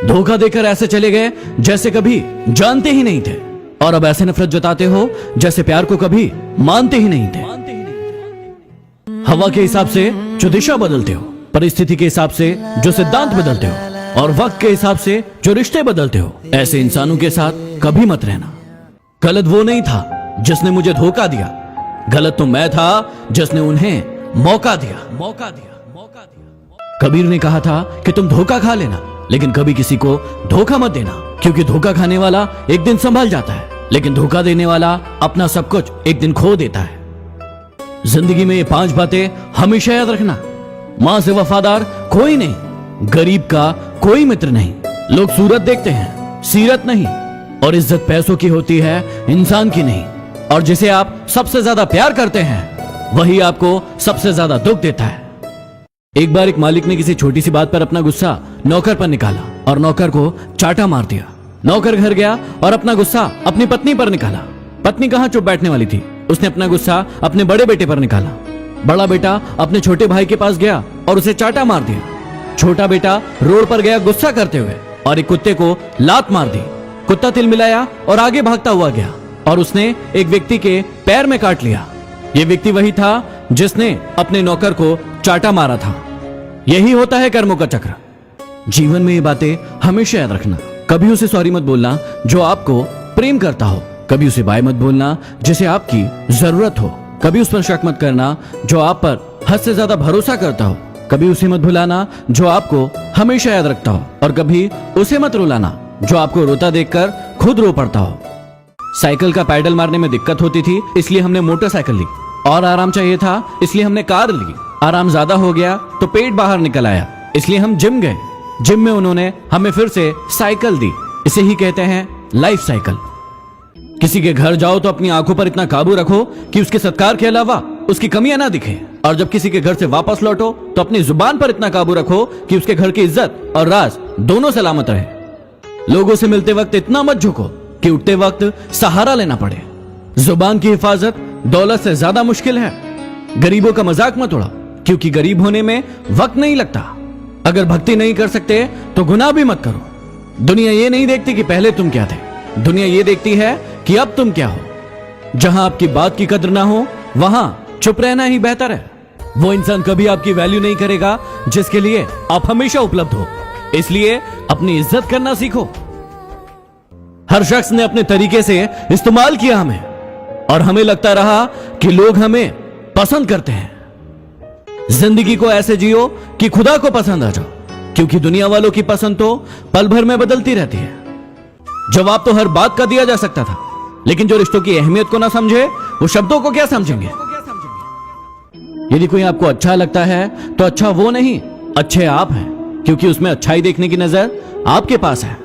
धोखा देकर ऐसे चले गए जैसे कभी जानते ही नहीं थे, और अब ऐसे नफरत जताते हो जैसे प्यार को कभी मानते ही नहीं थे। हवा के हिसाब से जो दिशा बदलते हो, परिस्थिति के हिसाब से जो सिद्धांत बदलते हो, और वक्त के हिसाब से जो रिश्ते बदलते हो, ऐसे इंसानों के साथ कभी मत रहना। गलत वो नहीं था जिसने मुझे धोखा दिया, गलत तो मैं था जिसने उन्हें मौका दिया। कबीर ने कहा था कि तुम धोखा खा लेना, लेकिन कभी किसी को धोखा मत देना, क्योंकि धोखा खाने वाला एक दिन संभल जाता है, लेकिन धोखा देने वाला अपना सब कुछ एक दिन खो देता है। जिंदगी में ये 5 बातें हमेशा याद रखना। मां से वफादार कोई नहीं, गरीब का कोई मित्र नहीं, लोग सूरत देखते हैं सीरत नहीं, और इज्जत पैसों की होती है इंसान की नहीं, और जिसे आप सबसे ज्यादा प्यार करते हैं वही आपको सबसे ज्यादा दुख देता है। एक बार एक मालिक ने किसी छोटी सी बात पर अपना गुस्सा नौकर पर निकाला और नौकर को चाटा मार दिया। नौकर घर गया और अपना गुस्सा अपनी पत्नी पर निकाला। पत्नी कहां चुप बैठने वाली थी, उसने अपना गुस्सा अपने बड़े बेटे पर निकाला। बड़ा बेटा अपने छोटे भाई के पास गया और उसे चाटा मार दिया। छोटा बेटा रोड पर गया गुस्सा करते हुए और एक कुत्ते को लात मार दी। कुत्ता तिलमिलाया और आगे भागता हुआ गया और उसने एक व्यक्ति के पैर में काट लिया। यह व्यक्ति वही था जिसने अपने नौकर को चाटा मारा था। यही होता है कर्मों का चक्र। जीवन में ये बातें हमेशा याद रखना। कभी उसे सॉरी मत बोलना जो आपको प्रेम करता हो, कभी उसे बाय मत बोलना जिसे आपकी जरूरत हो, कभी उस पर शक मत करना जो आप पर हद से ज्यादा भरोसा करता हो, कभी उसे मत भुलाना जो आपको हमेशा याद रखता हो, और कभी उसे मत रुलाना जो आपको रोता देखकर खुद रो पड़ता हो। साइकिल का पैडल मारने में दिक्कत होती थी, इसलिए हमने मोटरसाइकिल ली, और आराम चाहिए था इसलिए हमने कार ली। आराम ज्यादा हो गया तो पेट बाहर निकल आया, इसलिए हम जिम गए। जिम में उन्होंने हमें फिर से साइकिल दी। इसे ही कहते हैं लाइफ साइकिल। किसी के घर जाओ तो अपनी आंखों पर इतना काबू रखो कि उसके सत्कार के अलावा उसकी कमियां ना दिखे, और जब किसी के घर से वापस लौटो तो अपनी जुबान पर इतना काबू रखो कि उसके घर की इज्जत और राज दोनों सलामत रहे। लोगों से मिलते वक्त इतना मत झुको कि उठते वक्त सहारा लेना पड़े। जुबान की हिफाजत दौलत से ज्यादा मुश्किल है। गरीबों का मजाक मत उड़ाओ, क्योंकि गरीब होने में वक्त नहीं लगता। अगर भक्ति नहीं कर सकते तो गुनाह भी मत करो। दुनिया ये नहीं देखती कि पहले तुम क्या थे, दुनिया ये देखती है कि अब तुम क्या हो। जहां आपकी बात की कद्र ना हो वहां चुप रहना ही बेहतर है। वो इंसान कभी आपकी वैल्यू नहीं करेगा जिसके लिए आप हमेशा उपलब्ध हो, इसलिए अपनी इज्जत करना सीखो। हर शख्स ने अपने तरीके से इस्तेमाल किया हमें, और हमें लगता रहा कि लोग हमें पसंद करते हैं। जिंदगी को ऐसे जियो कि खुदा को पसंद आ जाओ, क्योंकि दुनिया वालों की पसंद तो पल भर में बदलती रहती है। जवाब तो हर बात का दिया जा सकता था, लेकिन जो रिश्तों की अहमियत को ना समझे वो शब्दों को क्या समझेंगे। यदि कोई आपको अच्छा लगता है तो अच्छा वो नहीं, अच्छे आप हैं, क्योंकि उसमें अच्छाई देखने की नजर आपके पास है।